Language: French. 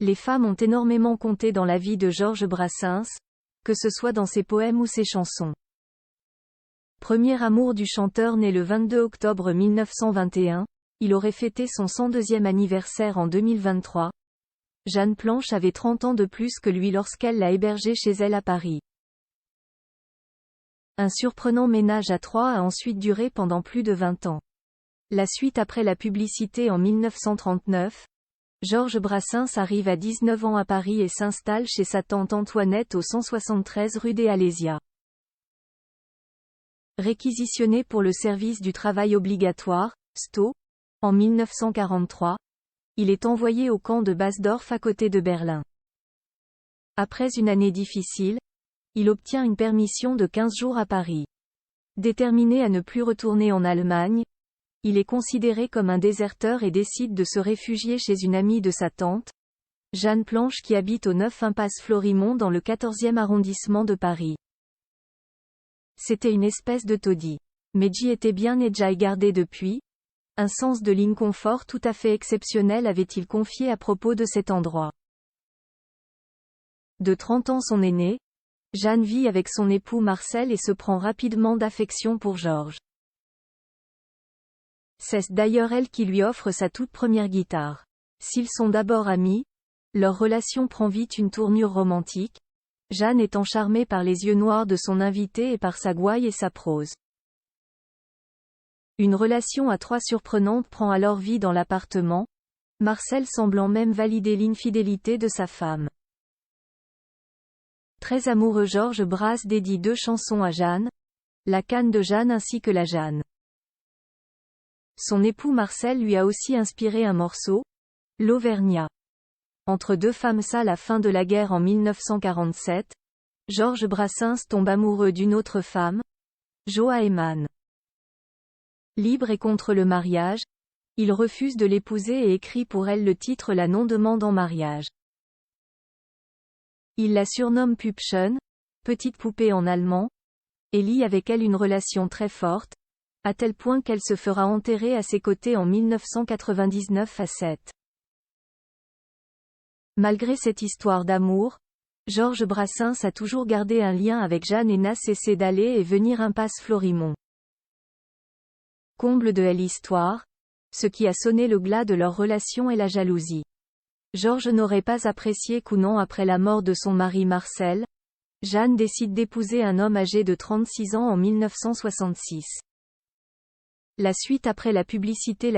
Les femmes ont énormément compté dans la vie de Georges Brassens, que ce soit dans ses poèmes ou ses chansons. Premier amour du chanteur né le 22 octobre 1921, il aurait fêté son 102e anniversaire en 2023. Jeanne Planche avait 30 ans de plus que lui lorsqu'elle l'a hébergé chez elle à Paris. Un surprenant ménage à trois a ensuite duré pendant plus de 20 ans. La suite après la publicité en 1939, Georges Brassens arrive à 19 ans à Paris et s'installe chez sa tante Antoinette au 173 rue des Alésias. Réquisitionné pour le service du travail obligatoire, STO, en 1943, il est envoyé au camp de Basdorf à côté de Berlin. Après une année difficile, il obtient une permission de 15 jours à Paris. Déterminé à ne plus retourner en Allemagne, il est considéré comme un déserteur et décide de se réfugier chez une amie de sa tante, Jeanne Planche qui habite au 9 impasse Florimond dans le 14e arrondissement de Paris. C'était une espèce de taudis. Mais j'y étais bien et j'y gardé depuis. Un sens de l'inconfort tout à fait exceptionnel avait-il confié à propos de cet endroit. De 30 ans son aîné, Jeanne vit avec son époux Marcel et se prend rapidement d'affection pour Georges. C'est d'ailleurs elle qui lui offre sa toute première guitare. S'ils sont d'abord amis, leur relation prend vite une tournure romantique, Jeanne étant charmée par les yeux noirs de son invité et par sa gouaille et sa prose. Une relation à trois surprenante prend alors vie dans l'appartement, Marcel semblant même valider l'infidélité de sa femme. Très amoureux, Georges Brassens dédie 2 chansons à Jeanne, La canne de Jeanne ainsi que La Jeanne. Son époux Marcel lui a aussi inspiré un morceau, L'Auvergnat. Entre deux femmes à la fin de la guerre en 1947, Georges Brassens tombe amoureux d'une autre femme, Joa Eman. Libre et contre le mariage, il refuse de l'épouser et écrit pour elle le titre La non-demande en mariage. Il la surnomme Püppchen, petite poupée en allemand, et lie avec elle une relation très forte, à tel point qu'elle se fera enterrer à ses côtés en 1999 à 7. Malgré cette histoire d'amour, Georges Brassens a toujours gardé un lien avec Jeanne et n'a cessé d'aller et venir impasse Florimond. Comble de l'histoire, ce qui a sonné le glas de leur relation est la jalousie. Georges n'aurait pas apprécié qu'un an après la mort de son mari Marcel, Jeanne décide d'épouser un homme âgé de 36 ans en 1966. La suite après la publicité.